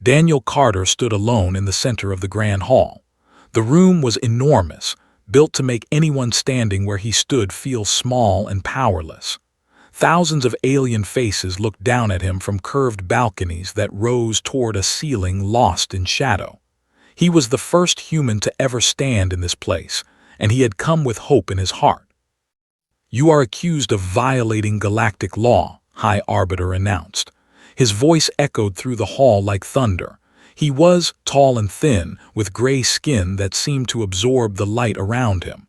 Daniel Carter stood alone in the center of the grand hall. The room was enormous, built to make anyone standing where he stood feel small and powerless. Thousands of alien faces looked down at him from curved balconies that rose toward a ceiling lost in shadow. He was the first human to ever stand in this place, and he had come with hope in his heart. "You are accused of violating galactic law," High Arbiter announced. His voice echoed through the hall like thunder. He was tall and thin, with gray skin that seemed to absorb the light around him.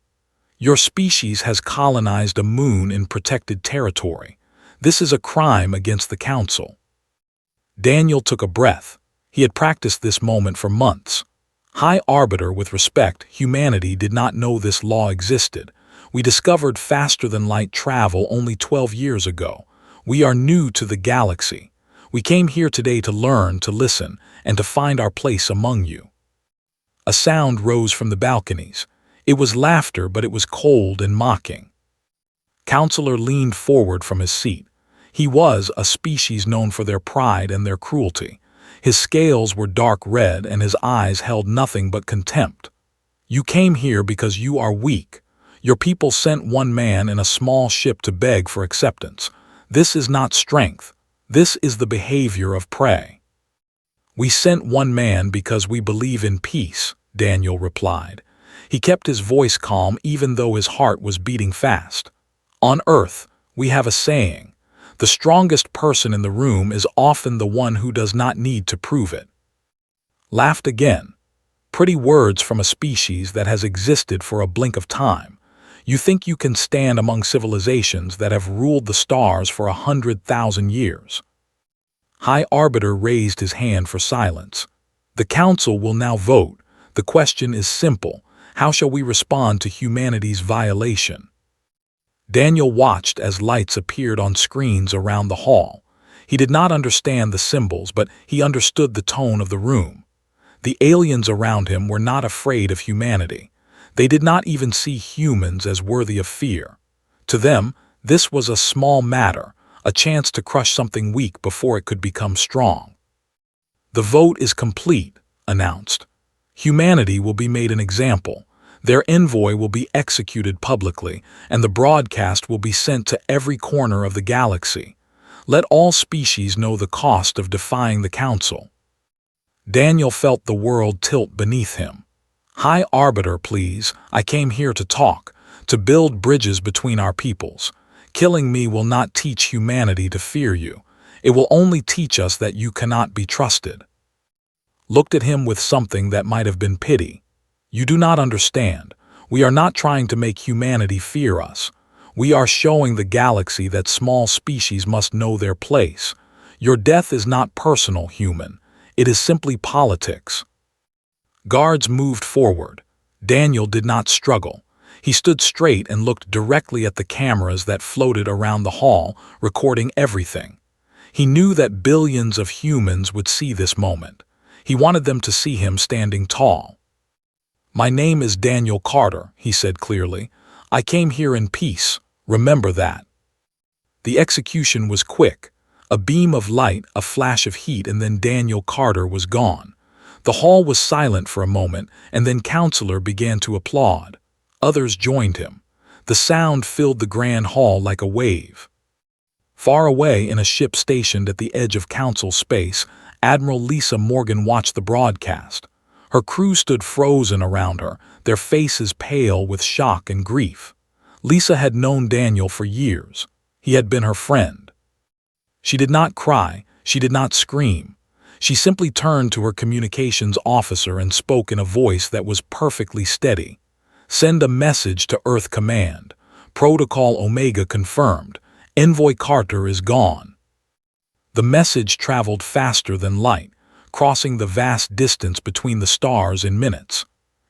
"Your species has colonized a moon in protected territory. This is a crime against the Council." Daniel took a breath. He had practiced this moment for months. "High Arbiter, with respect, humanity did not know this law existed. We discovered faster-than-light travel only 12 years ago. We are new to the galaxy. We came here today to learn, to listen, and to find our place among you." A sound rose from the balconies. It was laughter, but it was cold and mocking. Counselor leaned forward from his seat. He was a species known for their pride and their cruelty. His scales were dark red and his eyes held nothing but contempt. "You came here because you are weak. Your people sent one man in a small ship to beg for acceptance. This is not strength. This is the behavior of prey." "We sent one man because we believe in peace," Daniel replied. He kept his voice calm even though his heart was beating fast. "On Earth, we have a saying. The strongest person in the room is often the one who does not need to prove it." Laughed again. Pretty words from a species that has existed for a blink of time. You think you can stand among civilizations that have ruled the stars for 100,000 years. High Arbiter raised his hand for silence. "The Council will now vote. The question is simple. How shall we respond to humanity's violation?" Daniel watched as lights appeared on screens around the hall. He did not understand the symbols, but he understood the tone of the room. The aliens around him were not afraid of humanity. They did not even see humans as worthy of fear. To them, this was a small matter, a chance to crush something weak before it could become strong. "The vote is complete," announced. "Humanity will be made an example. Their envoy will be executed publicly, and the broadcast will be sent to every corner of the galaxy. Let all species know the cost of defying the Council." Daniel felt the world tilt beneath him. "High Arbiter, please. I came here to talk, to build bridges between our peoples. Killing me will not teach humanity to fear you. It will only teach us that you cannot be trusted." Looked at him with something that might have been pity. "You do not understand. We are not trying to make humanity fear us. We are showing the galaxy that small species must know their place. Your death is not personal, human. It is simply politics." Guards moved forward. Daniel did not struggle. He stood straight and looked directly at the cameras that floated around the hall, recording everything. He knew that billions of humans would see this moment. He wanted them to see him standing tall. "My name is Daniel Carter," he said clearly. "I came here in peace. Remember that." The execution was quick. A beam of light, a flash of heat, and then Daniel Carter was gone. The hall was silent for a moment, and then Counselor began to applaud. Others joined him. The sound filled the grand hall like a wave. Far away in a ship stationed at the edge of Council space, Admiral Lisa Morgan watched the broadcast. Her crew stood frozen around her, their faces pale with shock and grief. Lisa had known Daniel for years. He had been her friend. She did not cry, she did not scream. She simply turned to her communications officer and spoke in a voice that was perfectly steady. "Send a message to Earth Command. Protocol Omega confirmed. Envoy Carter is gone." The message traveled faster than light, crossing the vast distance between the stars in minutes.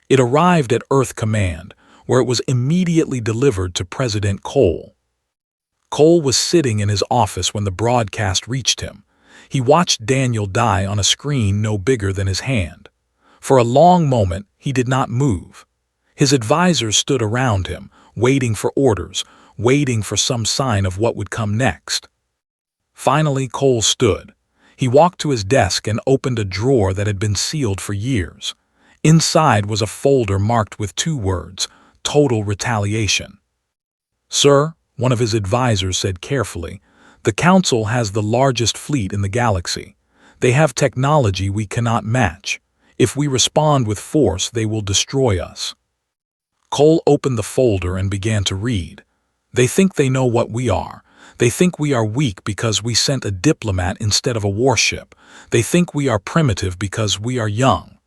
It arrived at Earth Command, where it was immediately delivered to President Cole. Cole was sitting in his office when the broadcast reached him. He watched Daniel die on a screen no bigger than his hand. For a long moment, he did not move. His advisors stood around him, waiting for orders, waiting for some sign of what would come next. Finally, Cole stood. He walked to his desk and opened a drawer that had been sealed for years. Inside was a folder marked with 2 words, "Total Retaliation." "Sir," one of his advisors said carefully, "the Council has the largest fleet in the galaxy. They have technology we cannot match. If we respond with force, they will destroy us." Cole opened the folder and began to read. "They think they know what we are. They think we are weak because we sent a diplomat instead of a warship. They think we are primitive because we are young."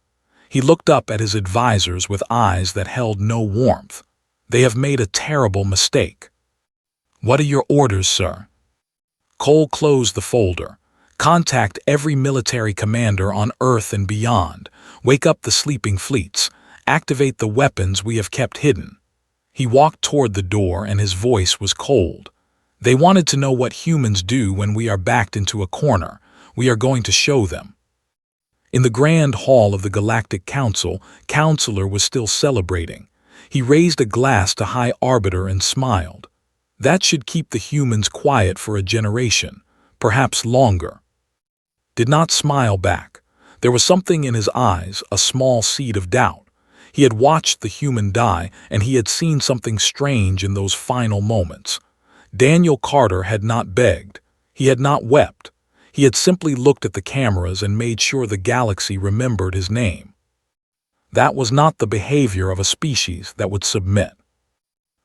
He looked up at his advisors with eyes that held no warmth. "They have made a terrible mistake." "What are your orders, sir?" Cole closed the folder. "Contact every military commander on Earth and beyond. Wake up the sleeping fleets. Activate the weapons we have kept hidden." He walked toward the door and his voice was cold. "They wanted to know what humans do when we are backed into a corner. We are going to show them." In the grand hall of the Galactic Council, Counselor was still celebrating. He raised a glass to High Arbiter and smiled. "That should keep the humans quiet for a generation, perhaps longer." Did not smile back. There was something in his eyes, a small seed of doubt. He had watched the human die, and he had seen something strange in those final moments. Daniel Carter had not begged. He had not wept. He had simply looked at the cameras and made sure the galaxy remembered his name. That was not the behavior of a species that would submit.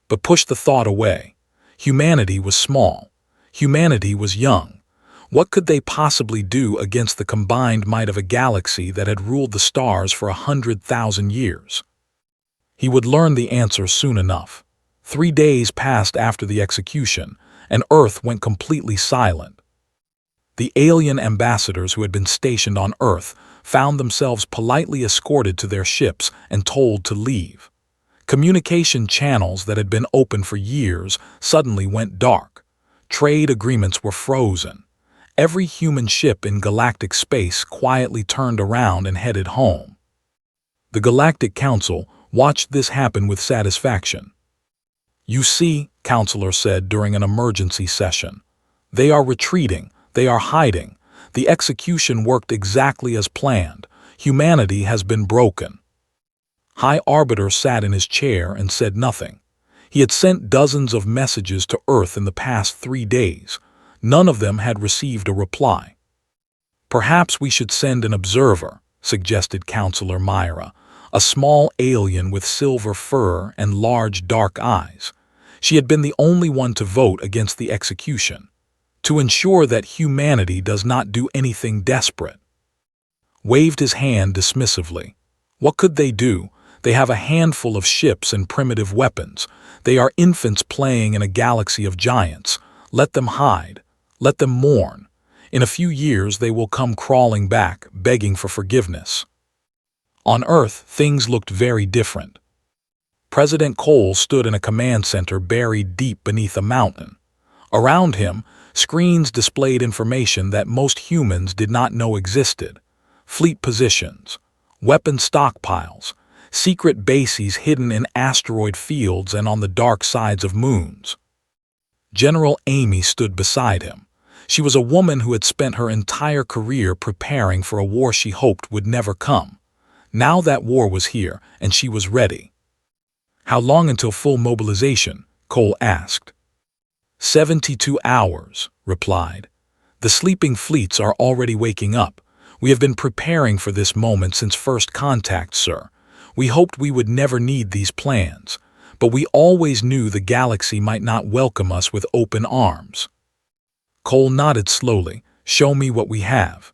But push the thought away. Humanity was small. Humanity was young. What could they possibly do against the combined might of a galaxy that had ruled the stars for 100,000 years? He would learn the answer soon enough. 3 days passed after the execution, and Earth went completely silent. The alien ambassadors who had been stationed on Earth found themselves politely escorted to their ships and told to leave. Communication channels that had been open for years suddenly went dark. Trade agreements were frozen. Every human ship in galactic space quietly turned around and headed home. The Galactic Council watched this happen with satisfaction. "You see," Counselor said during an emergency session, "they are retreating. They are hiding. The execution worked exactly as planned. Humanity has been broken." High Arbiter sat in his chair and said nothing. He had sent dozens of messages to Earth in the past 3 days. None of them had received a reply. "Perhaps we should send an observer," suggested Counselor Myra, a small alien with silver fur and large dark eyes. She had been the only one to vote against the execution, to ensure that humanity does not do anything desperate. Waved his hand dismissively. What could they do? They have a handful of ships and primitive weapons. They are infants playing in a galaxy of giants. Let them hide. Let them mourn. In a few years they will come crawling back, begging for forgiveness. On Earth, things looked very different. President Cole stood in a command center buried deep beneath a mountain. Around him, screens displayed information that most humans did not know existed. Fleet positions, weapon stockpiles, secret bases hidden in asteroid fields and on the dark sides of moons. General Amy stood beside him. She was a woman who had spent her entire career preparing for a war she hoped would never come. Now that war was here, and she was ready. "How long until full mobilization?" Cole asked. 72 hours, replied. "The sleeping fleets are already waking up. We have been preparing for this moment since first contact, sir. We hoped we would never need these plans, but we always knew the galaxy might not welcome us with open arms." Cole nodded slowly. "Show me what we have."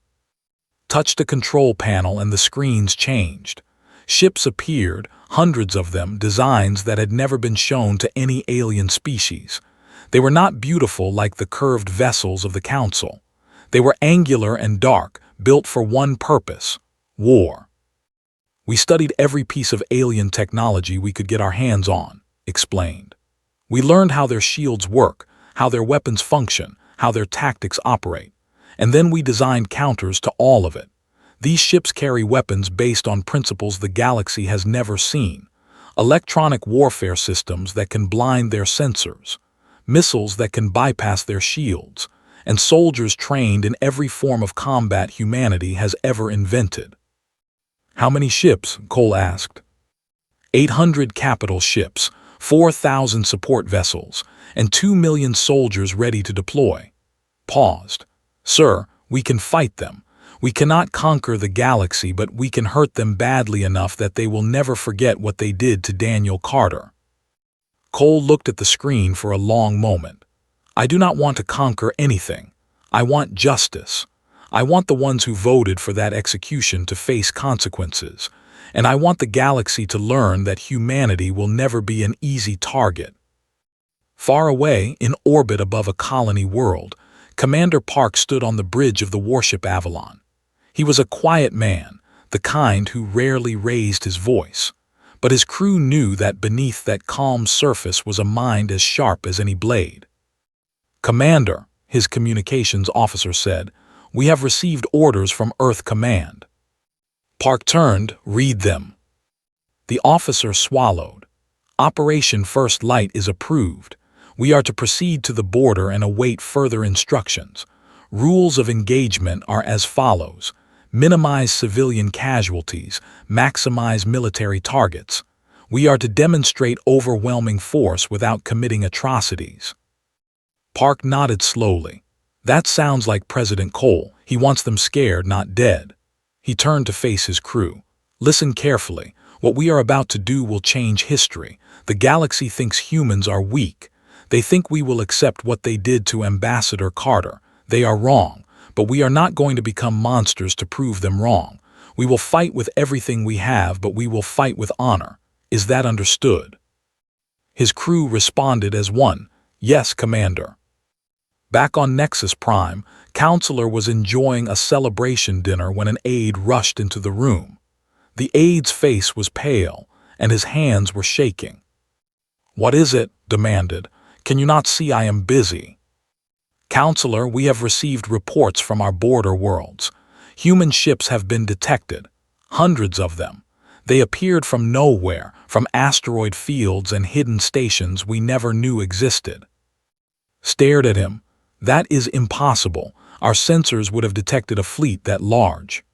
Touched a control panel and the screens changed. Ships appeared, hundreds of them, designs that had never been shown to any alien species. They were not beautiful like the curved vessels of the Council. They were angular and dark, built for one purpose: war. "We studied every piece of alien technology we could get our hands on," explained. "We learned how their shields work, how their weapons function, how their tactics operate. And then we designed counters to all of it. These ships carry weapons based on principles the galaxy has never seen. Electronic warfare systems that can blind their sensors, missiles that can bypass their shields, and soldiers trained in every form of combat humanity has ever invented. How many ships? Cole asked. 800 capital ships, 4,000 support vessels, and 2 million soldiers ready to deploy. Paused. Sir, we can fight them. We cannot conquer the galaxy, but we can hurt them badly enough that they will never forget what they did to Daniel Carter. Cole looked at the screen for a long moment. I do not want to conquer anything. I want justice. I want the ones who voted for that execution to face consequences. And I want the galaxy to learn that humanity will never be an easy target. Far away, in orbit above a colony world, Commander Park stood on the bridge of the warship Avalon. He was a quiet man, the kind who rarely raised his voice. But his crew knew that beneath that calm surface was a mind as sharp as any blade. Commander, his communications officer said, we have received orders from Earth Command. Park turned, read them. The officer swallowed. Operation First Light is approved. We are to proceed to the border and await further instructions. Rules of engagement are as follows. Minimize civilian casualties, maximize military targets. We are to demonstrate overwhelming force without committing atrocities. Park nodded slowly. That sounds like President Cole. He wants them scared, not dead. He turned to face his crew. Listen carefully. What we are about to do will change history. The galaxy thinks humans are weak. They think we will accept what they did to Ambassador Carter. They are wrong. But we are not going to become monsters to prove them wrong. We will fight with everything we have, but we will fight with honor. Is that understood? His crew responded as one. Yes, Commander. Back on Nexus Prime, Counselor was enjoying a celebration dinner when an aide rushed into the room. The aide's face was pale, and his hands were shaking. What is it? Demanded. Can you not see I am busy? Counselor, we have received reports from our border worlds. Human ships have been detected. Hundreds of them. They appeared from nowhere, from asteroid fields and hidden stations we never knew existed. Stared at him. That is impossible. Our sensors would have detected a fleet that large.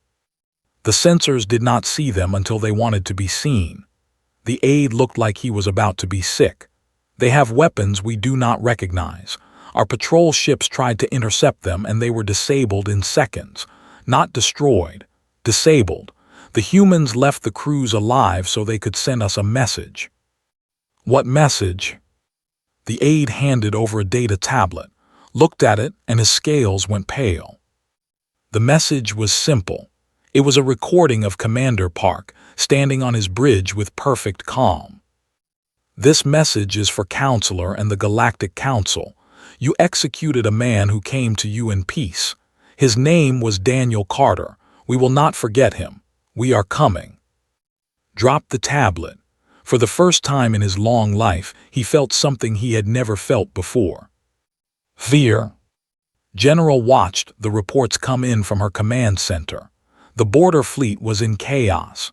The sensors did not see them until they wanted to be seen. The aide looked like he was about to be sick. They have weapons we do not recognize. Our patrol ships tried to intercept them and they were disabled in seconds. Not destroyed. Disabled. The humans left the crews alive so they could send us a message. What message? The aide handed over a data tablet, looked at it, and his scales went pale. The message was simple. It was a recording of Commander Park standing on his bridge with perfect calm. This message is for Counselor and the Galactic Council. You executed a man who came to you in peace. His name was Daniel Carter. We will not forget him. We are coming. Dropped the tablet. For the first time in his long life, he felt something he had never felt before. Fear. General watched the reports come in from her command center. The border fleet was in chaos.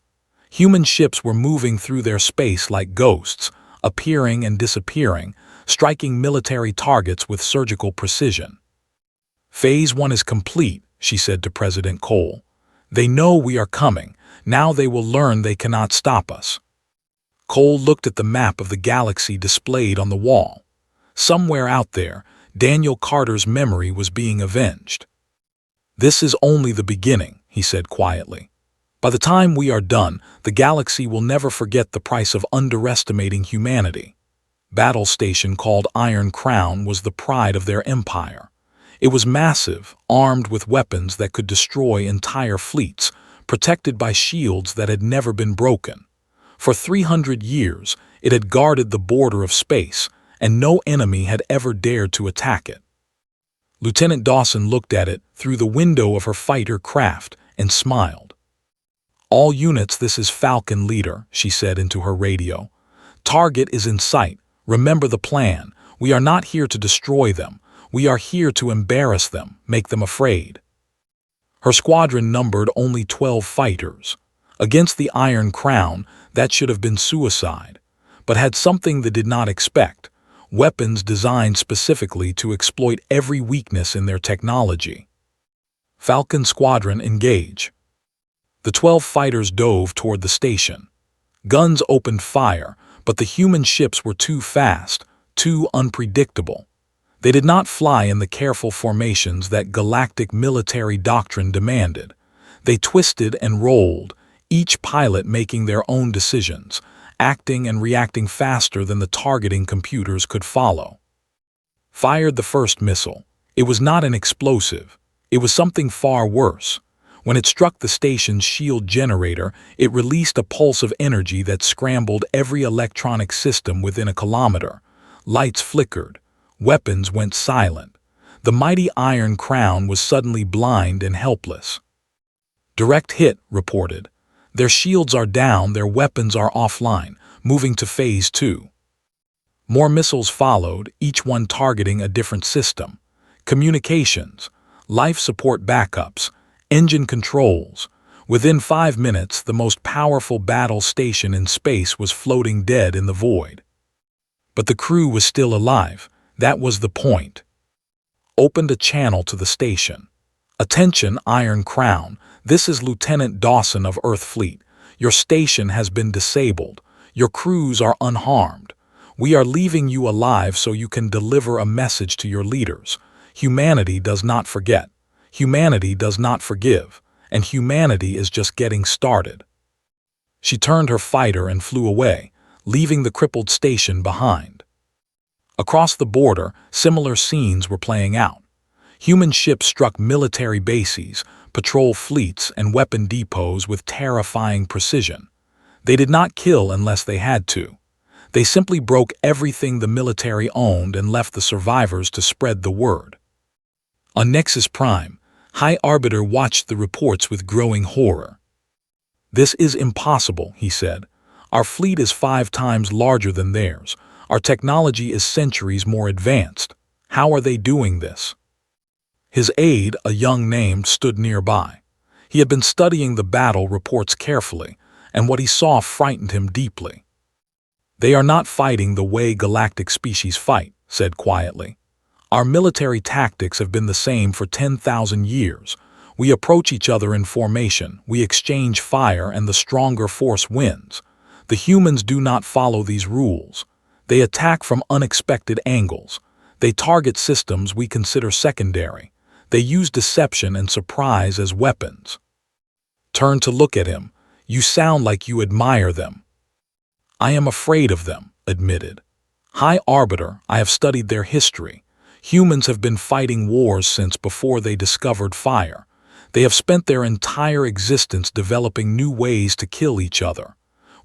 Human ships were moving through their space like ghosts, appearing and disappearing, striking military targets with surgical precision. Phase 1 is complete, she said to President Cole. They know we are coming. Now they will learn they cannot stop us. Cole looked at the map of the galaxy displayed on the wall. Somewhere out there, Daniel Carter's memory was being avenged. This is only the beginning, he said quietly. By the time we are done, the galaxy will never forget the price of underestimating humanity. Battle station called Iron Crown was the pride of their empire. It was massive, armed with weapons that could destroy entire fleets, protected by shields that had never been broken. For 300 years, it had guarded the border of space, and no enemy had ever dared to attack it. Lieutenant Dawson looked at it through the window of her fighter craft and smiled. All units, this is Falcon Leader, she said into her radio. Target is in sight. Remember the plan. We are not here to destroy them. We are here to embarrass them, make them afraid. Her squadron numbered only 12 fighters. Against the Iron Crown, that should have been suicide, but had something they did not expect. weapons designed specifically to exploit every weakness in their technology. Falcon Squadron engage. The 12 fighters dove toward the station. Guns opened fire, but the human ships were too fast, too unpredictable. They did not fly in the careful formations that galactic military doctrine demanded. They twisted and rolled, each pilot making their own decisions, acting and reacting faster than the targeting computers could follow. Fired the first missile. It was not an explosive. It was something far worse. When it struck the station's shield generator, it released a pulse of energy that scrambled every electronic system within a kilometer. Lights flickered. Weapons went silent. The mighty Iron Crown was suddenly blind and helpless. Direct hit, reported. Their shields are down, their weapons are offline, moving to Phase 2. More missiles followed, each one targeting a different system. Communications, life support backups, engine controls. Within 5 minutes, the most powerful battle station in space was floating dead in the void. But the crew was still alive. That was the point. Opened a channel to the station. Attention, Iron Crown. This is Lieutenant Dawson of Earth Fleet. Your station has been disabled. Your crews are unharmed. We are leaving you alive so you can deliver a message to your leaders. Humanity does not forget. Humanity does not forgive. And humanity is just getting started. She turned her fighter and flew away, leaving the crippled station behind. Across the border, similar scenes were playing out. Human ships struck military bases, patrol fleets, and weapon depots with terrifying precision. They did not kill unless they had to. They simply broke everything the military owned and left the survivors to spread the word. On Nexus Prime, High Arbiter watched the reports with growing horror. "This is impossible," he said. "Our fleet is 5 times larger than theirs. Our technology is centuries more advanced. How are they doing this?" His aide, a young name, stood nearby. He had been studying the battle reports carefully, and what he saw frightened him deeply. "They are not fighting the way galactic species fight," said quietly. "Our military tactics have been the same for 10,000 years. We approach each other in formation, we exchange fire, and the stronger force wins. The humans do not follow these rules. They attack from unexpected angles. They target systems we consider secondary. They use deception and surprise as weapons." Turn to look at him. "You sound like you admire them." "I am afraid of them," admitted. "High Arbiter, I have studied their history. Humans have been fighting wars since before they discovered fire. They have spent their entire existence developing new ways to kill each other.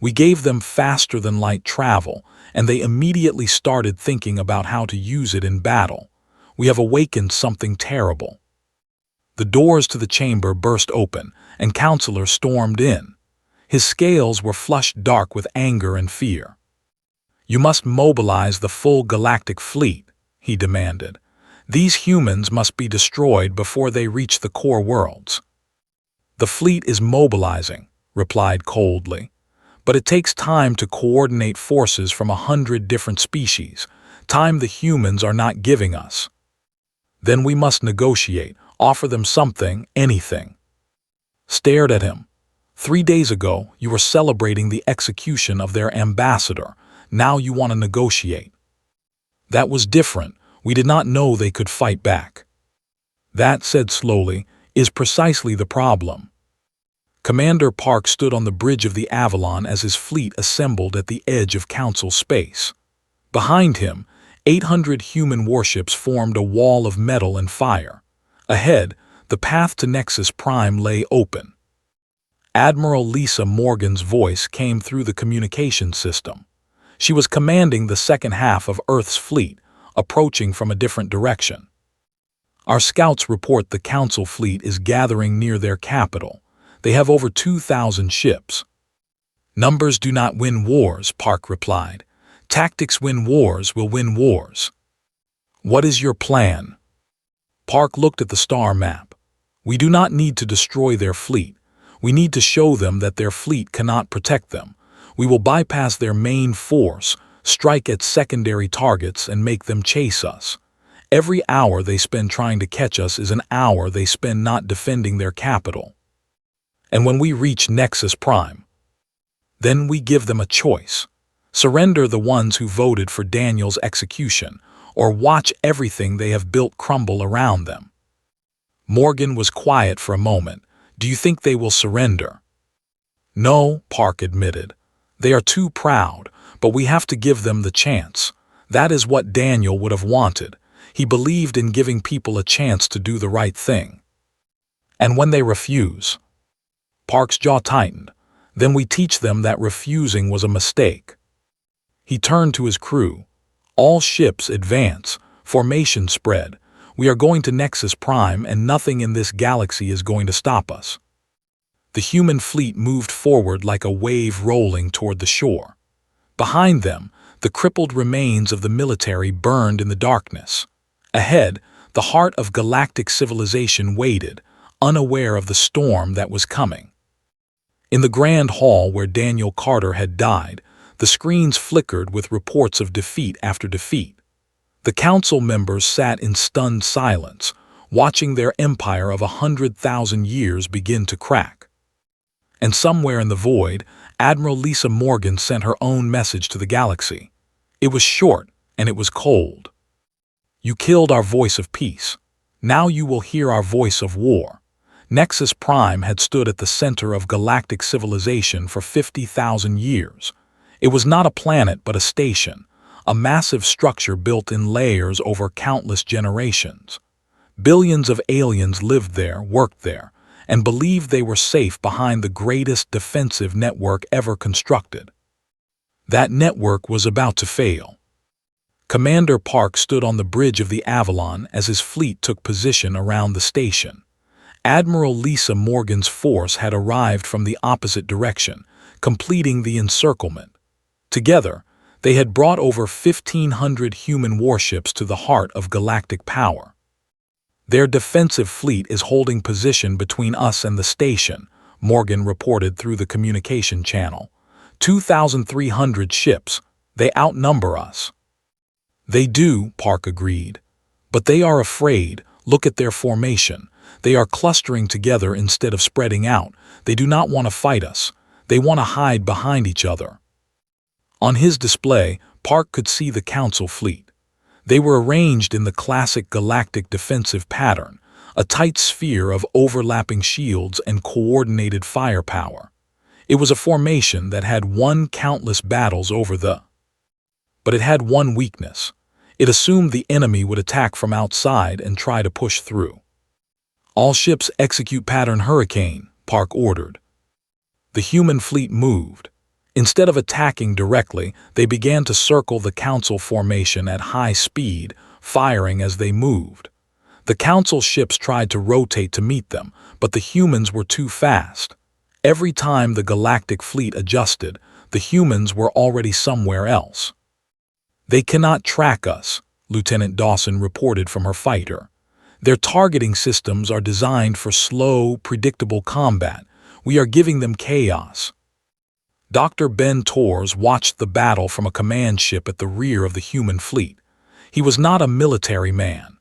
We gave them faster-than-light travel, and they immediately started thinking about how to use it in battle. We have awakened something terrible." The doors to the chamber burst open, and Counselor stormed in. His scales were flushed dark with anger and fear. "You must mobilize the full galactic fleet," he demanded. "These humans must be destroyed before they reach the core worlds." "The fleet is mobilizing," replied coldly. "But it takes time to coordinate forces from 100 different species, time the humans are not giving us. Then we must negotiate, offer them something, anything." Stared at him. 3 days ago, you were celebrating the execution of their ambassador. Now you want to negotiate. "That was different. We did not know they could fight back." "That," said slowly, "is precisely the problem." Commander Park stood on the bridge of the Avalon as his fleet assembled at the edge of Council space. Behind him, 800 human warships formed a wall of metal and fire. Ahead, the path to Nexus Prime lay open. Admiral Lisa Morgan's voice came through the communication system. She was commanding the second half of Earth's fleet, approaching from a different direction. "Our scouts report the Council fleet is gathering near their capital. They have over 2,000 ships." "Numbers do not win wars," Park replied. "Tactics win wars will win wars." "What is your plan?" Park looked at the star map. "We do not need to destroy their fleet. We need to show them that their fleet cannot protect them. We will bypass their main force, strike at secondary targets and make them chase us. Every hour they spend trying to catch us is an hour they spend not defending their capital. And when we reach Nexus Prime, then we give them a choice. Surrender the ones who voted for Daniel's execution, or watch everything they have built crumble around them. Morgan was quiet for a moment. Do you think they will surrender? No, Park admitted. They are too proud, but we have to give them the chance. That is what Daniel would have wanted. He believed in giving people a chance to do the right thing. And when they refuse, Park's jaw tightened. Then we teach them that refusing was a mistake. He turned to his crew. All ships advance. Formation spread. We are going to Nexus Prime and nothing in this galaxy is going to stop us. The human fleet moved forward like a wave rolling toward the shore. Behind them, the crippled remains of the military burned in the darkness. Ahead, the heart of galactic civilization waited, unaware of the storm that was coming. In the grand hall where Daniel Carter had died, the screens flickered with reports of defeat after defeat. The council members sat in stunned silence, watching their empire of 100,000 years begin to crack. And somewhere in the void, Admiral Lisa Morgan sent her own message to the galaxy. It was short, and it was cold. You killed our voice of peace. Now you will hear our voice of war. Nexus Prime had stood at the center of galactic civilization for 50,000 years. It was not a planet but a station, a massive structure built in layers over countless generations. Billions of aliens lived there, worked there, and believed they were safe behind the greatest defensive network ever constructed. That network was about to fail. Commander Park stood on the bridge of the Avalon as his fleet took position around the station. Admiral Lisa Morgan's force had arrived from the opposite direction, completing the encirclement. Together, they had brought over 1,500 human warships to the heart of galactic power. Their defensive fleet is holding position between us and the station, Morgan reported through the communication channel. 2,300 ships. They outnumber us. They do, Park agreed. But they are afraid. Look at their formation. They are clustering together instead of spreading out. They do not want to fight us. They want to hide behind each other. On his display, Park could see the Council fleet. They were arranged in the classic galactic defensive pattern, a tight sphere of overlapping shields and coordinated firepower. It was a formation that had won countless battles over the. But it had one weakness. It assumed the enemy would attack from outside and try to push through. All ships execute pattern Hurricane, Park ordered. The human fleet moved. Instead of attacking directly, they began to circle the Council formation at high speed, firing as they moved. The Council ships tried to rotate to meet them, but the humans were too fast. Every time the galactic fleet adjusted, the humans were already somewhere else. They cannot track us, Lieutenant Dawson reported from her fighter. Their targeting systems are designed for slow, predictable combat. We are giving them chaos. Dr. Ben Torres watched the battle from a command ship at the rear of the human fleet. He was not a military man.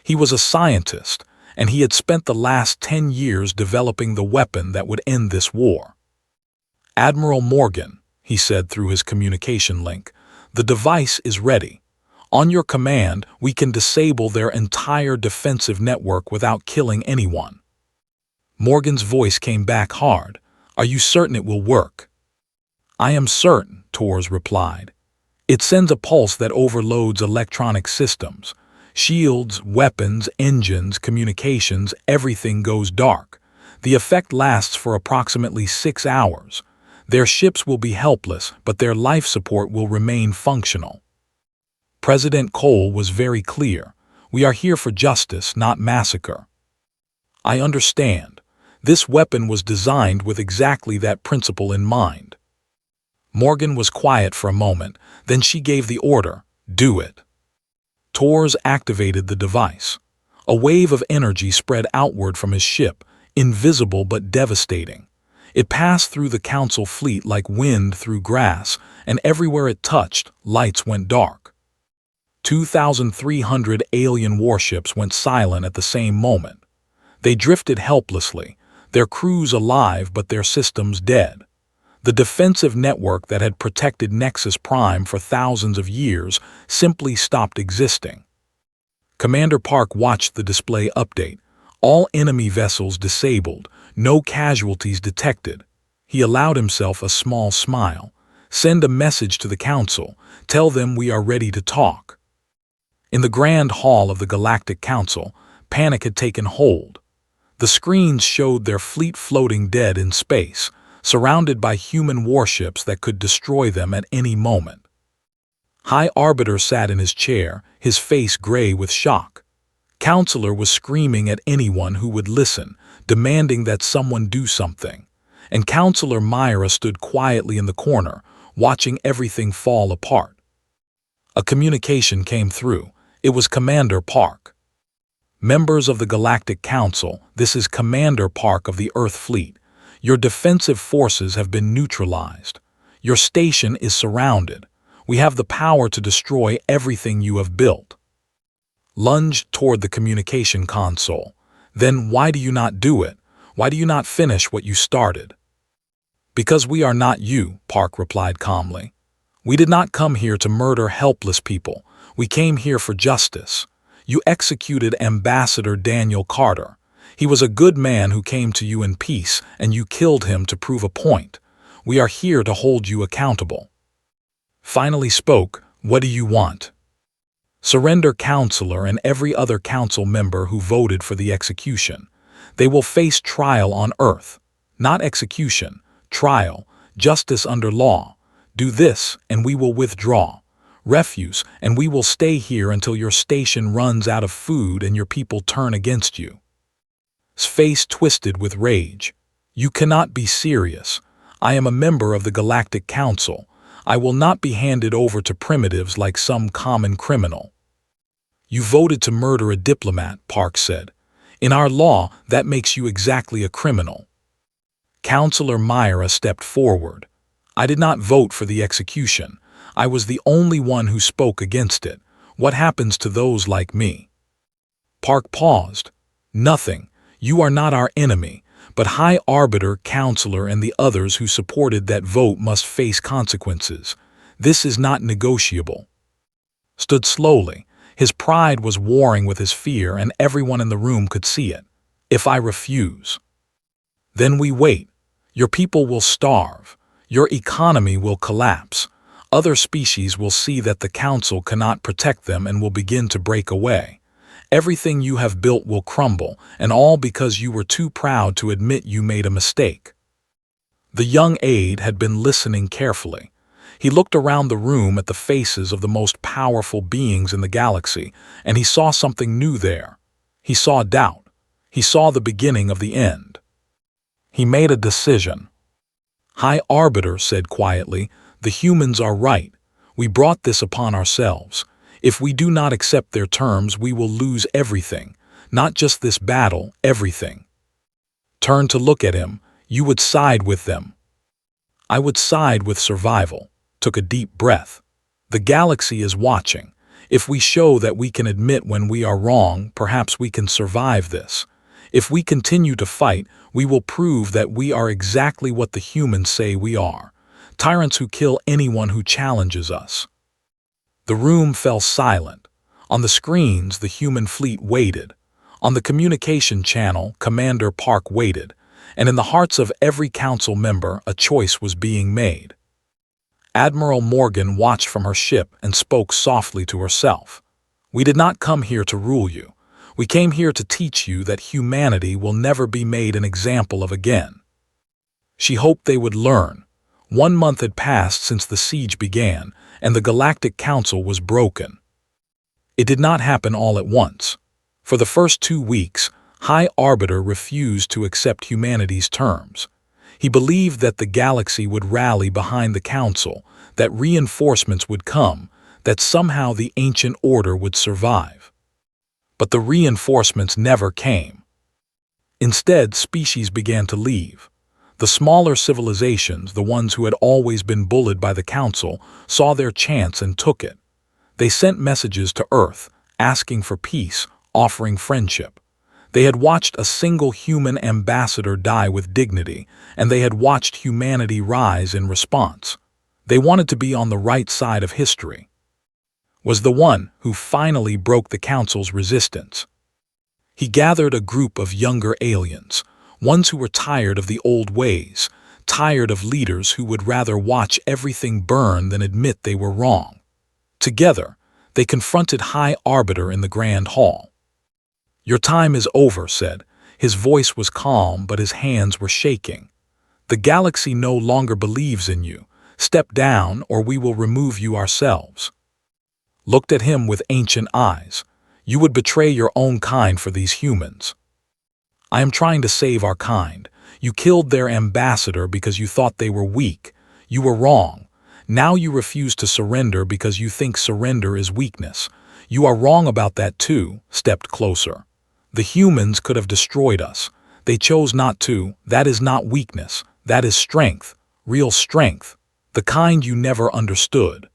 He was a scientist, and he had spent the last 10 years developing the weapon that would end this war. Admiral Morgan, he said through his communication link, the device is ready. On your command, we can disable their entire defensive network without killing anyone. Morgan's voice came back hard. Are you certain it will work? I am certain, Torres replied. It sends a pulse that overloads electronic systems. Shields, weapons, engines, communications, everything goes dark. The effect lasts for approximately 6 hours. Their ships will be helpless, but their life support will remain functional. President Cole was very clear. We are here for justice, not massacre. I understand. This weapon was designed with exactly that principle in mind. Morgan was quiet for a moment, then she gave the order, do it. Torres activated the device. A wave of energy spread outward from his ship, invisible but devastating. It passed through the Council fleet like wind through grass, and everywhere it touched, lights went dark. 2,300 alien warships went silent at the same moment. They drifted helplessly, their crews alive but their systems dead. The defensive network that had protected Nexus Prime for thousands of years simply stopped existing. Commander Park watched the display update. All enemy vessels disabled, no casualties detected. He allowed himself a small smile. Send a message to the Council. Tell them we are ready to talk. In the Grand Hall of the Galactic Council, panic had taken hold. The screens showed their fleet floating dead in space, surrounded by human warships that could destroy them at any moment. High Arbiter sat in his chair, his face gray with shock. Counselor was screaming at anyone who would listen, demanding that someone do something. And Counselor Myra stood quietly in the corner, watching everything fall apart. A communication came through. It was Commander Park. Members of the Galactic Council, this is Commander Park of the Earth Fleet. Your defensive forces have been neutralized. Your station is surrounded. We have the power to destroy everything you have built. Lunged toward the communication console. Then why do you not do it? Why do you not finish what you started? Because we are not you, Park replied calmly. We did not come here to murder helpless people. We came here for justice. You executed Ambassador Daniel Carter. He was a good man who came to you in peace, and you killed him to prove a point. We are here to hold you accountable. Finally spoke, what do you want? Surrender Counselor and every other council member who voted for the execution. They will face trial on Earth. Not execution, trial, justice under law. Do this, and we will withdraw. Refuse, and we will stay here until your station runs out of food and your people turn against you. His face twisted with rage. You cannot be serious. I am a member of the Galactic Council. I will not be handed over to primitives like some common criminal. You voted to murder a diplomat, Park said. In our law, that makes you exactly a criminal. Counselor Myra stepped forward. I did not vote for the execution. I was the only one who spoke against it. What happens to those like me? Park paused. Nothing. You are not our enemy, but High Arbiter, Counselor, and the others who supported that vote must face consequences. This is not negotiable. Stood slowly. His pride was warring with his fear, and everyone in the room could see it. If I refuse, then we wait. Your people will starve. Your economy will collapse. Other species will see that the Council cannot protect them and will begin to break away. Everything you have built will crumble, and all because you were too proud to admit you made a mistake. The young aide had been listening carefully. He looked around the room at the faces of the most powerful beings in the galaxy, and he saw something new there. He saw doubt. He saw the beginning of the end. He made a decision. High Arbiter said quietly, the humans are right. We brought this upon ourselves. If we do not accept their terms, we will lose everything. Not just this battle, everything. Turn to look at him. You would side with them. I would side with survival. Took a deep breath. The galaxy is watching. If we show that we can admit when we are wrong, perhaps we can survive this. If we continue to fight, we will prove that we are exactly what the humans say we are. Tyrants who kill anyone who challenges us. The room fell silent. On the screens, the human fleet waited. On the communication channel, Commander Park waited. And in the hearts of every council member, a choice was being made. Admiral Morgan watched from her ship and spoke softly to herself. We did not come here to rule you. We came here to teach you that humanity will never be made an example of again. She hoped they would learn. 1 month had passed since the siege began, and the Galactic Council was broken. It did not happen all at once. For the first 2 weeks, High Arbiter refused to accept humanity's terms. He believed that the galaxy would rally behind the Council, that reinforcements would come, that somehow the ancient order would survive. But the reinforcements never came. Instead, species began to leave. The smaller civilizations, the ones who had always been bullied by the Council, saw their chance and took it. They sent messages to Earth, asking for peace, offering friendship. They had watched a single human ambassador die with dignity, and they had watched humanity rise in response. They wanted to be on the right side of history. Was the one who finally broke the Council's resistance. He gathered a group of younger aliens, ones who were tired of the old ways, tired of leaders who would rather watch everything burn than admit they were wrong. Together, they confronted High Arbiter in the Grand Hall. "Your time is over," said. His voice was calm, but his hands were shaking. "The galaxy no longer believes in you. Step down, or we will remove you ourselves." Looked at him with ancient eyes. "You would betray your own kind for these humans." "I am trying to save our kind. You killed their ambassador because you thought they were weak. You were wrong. Now you refuse to surrender because you think surrender is weakness. You are wrong about that too." Stepped closer. "The humans could have destroyed us. They chose not to. That is not weakness. That is strength. Real strength. The kind you never understood."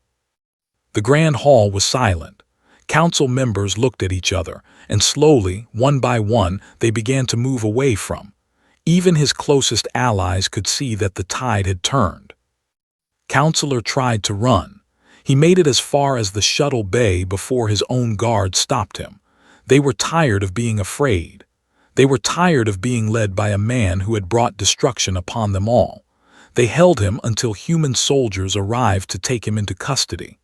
The Grand Hall was silent. Council members looked at each other, and slowly, one by one, they began to move away from. Even his closest allies could see that the tide had turned. Counselor tried to run. He made it as far as the shuttle bay before his own guards stopped him. They were tired of being afraid. They were tired of being led by a man who had brought destruction upon them all. They held him until human soldiers arrived to take him into custody.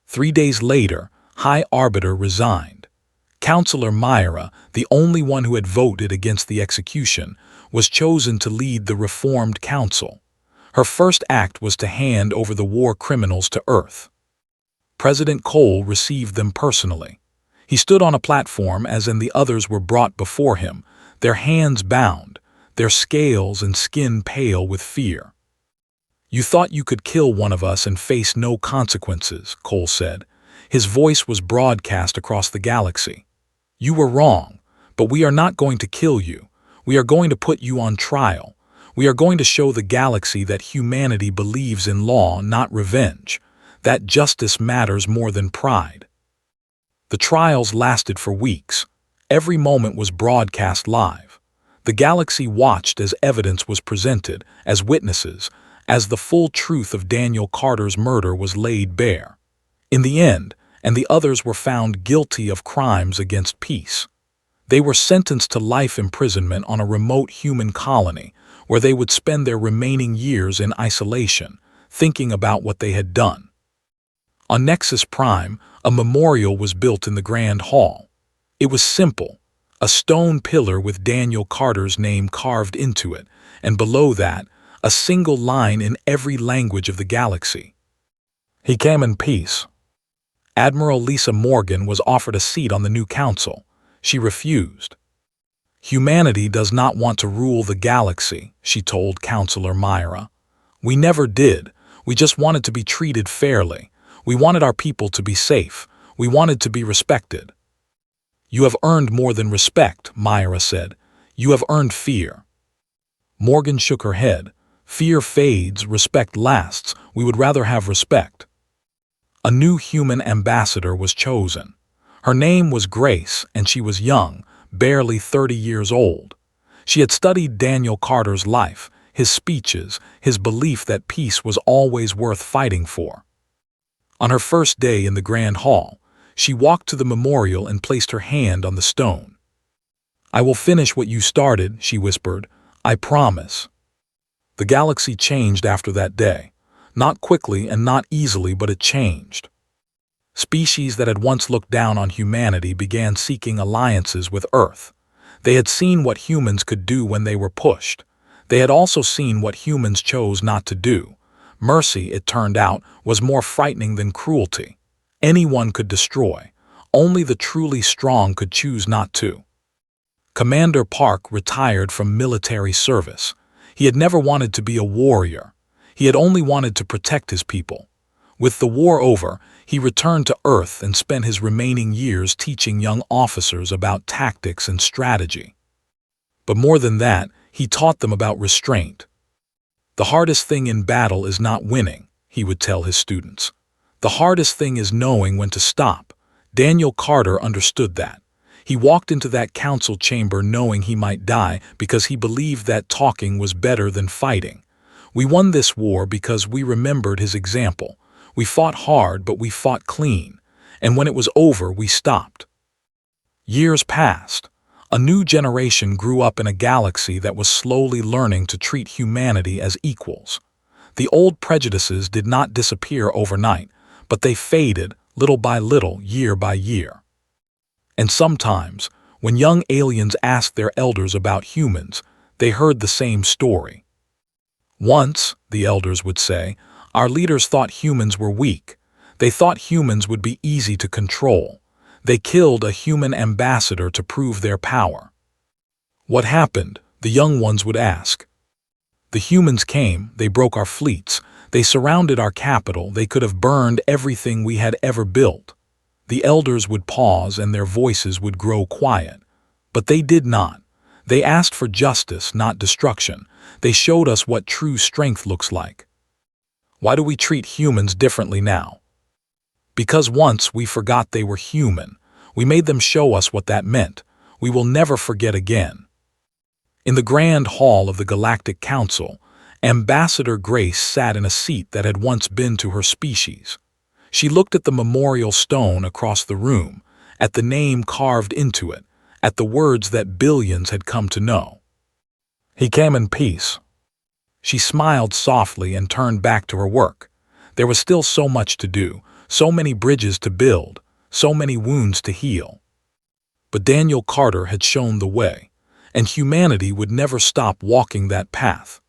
3 days later, High Arbiter resigned. Counselor Myra, the only one who had voted against the execution, was chosen to lead the reformed council. Her first act was to hand over the war criminals to Earth. President Cole received them personally. He stood on a platform as the others were brought before him, their hands bound, their scales and skin pale with fear. "You thought you could kill one of us and face no consequences," Cole said. His voice was broadcast across the galaxy. "You were wrong, but we are not going to kill you. We are going to put you on trial. We are going to show the galaxy that humanity believes in law, not revenge, that justice matters more than pride." The trials lasted for weeks. Every moment was broadcast live. The galaxy watched as evidence was presented, as witnesses, as the full truth of Daniel Carter's murder was laid bare. In the end, the others were found guilty of crimes against peace. They were sentenced to life imprisonment on a remote human colony, where they would spend their remaining years in isolation, thinking about what they had done. On Nexus Prime, a memorial was built in the Grand Hall. It was simple, a stone pillar with Daniel Carter's name carved into it, and below that, a single line in every language of the galaxy. "He came in peace." Admiral Lisa Morgan was offered a seat on the new council. She refused. "Humanity does not want to rule the galaxy," she told Counselor Myra. "We never did. We just wanted to be treated fairly. We wanted our people to be safe. We wanted to be respected." "You have earned more than respect," Myra said. "You have earned fear." Morgan shook her head. "Fear fades, respect lasts. We would rather have respect." A new human ambassador was chosen. Her name was Grace, and she was young, barely 30 years old. She had studied Daniel Carter's life, his speeches, his belief that peace was always worth fighting for. On her first day in the Grand Hall, she walked to the memorial and placed her hand on the stone. "I will finish what you started," she whispered. "I promise." The galaxy changed after that day. Not quickly and not easily, but it changed. Species that had once looked down on humanity began seeking alliances with Earth. They had seen what humans could do when they were pushed. They had also seen what humans chose not to do. Mercy, it turned out, was more frightening than cruelty. Anyone could destroy. Only the truly strong could choose not to. Commander Park retired from military service. He had never wanted to be a warrior. He had only wanted to protect his people. With the war over, he returned to Earth and spent his remaining years teaching young officers about tactics and strategy. But more than that, he taught them about restraint. "The hardest thing in battle is not winning," he would tell his students. "The hardest thing is knowing when to stop." Daniel Carter understood that. He walked into that council chamber knowing he might die because he believed that talking was better than fighting. We won this war because we remembered his example. We fought hard, but we fought clean. And when it was over, we stopped. Years passed. A new generation grew up in a galaxy that was slowly learning to treat humanity as equals. The old prejudices did not disappear overnight, but they faded little by little, year by year. And sometimes, when young aliens asked their elders about humans, they heard the same story. "Once," the elders would say, "our leaders thought humans were weak. They thought humans would be easy to control. They killed a human ambassador to prove their power." "What happened?" the young ones would ask. "The humans came, they broke our fleets, they surrounded our capital, they could have burned everything we had ever built." The elders would pause and their voices would grow quiet. But they did not. They asked for justice, not destruction. They showed us what true strength looks like. Why do we treat humans differently now? Because once we forgot they were human. We made them show us what that meant. We will never forget again. In the grand hall of the Galactic Council, Ambassador Grace sat in a seat that had once been to her species. She looked at the memorial stone across the room, at the name carved into it, at the words that billions had come to know. "He came in peace." She smiled softly and turned back to her work. There was still so much to do, so many bridges to build, so many wounds to heal. But Daniel Carter had shown the way, and humanity would never stop walking that path.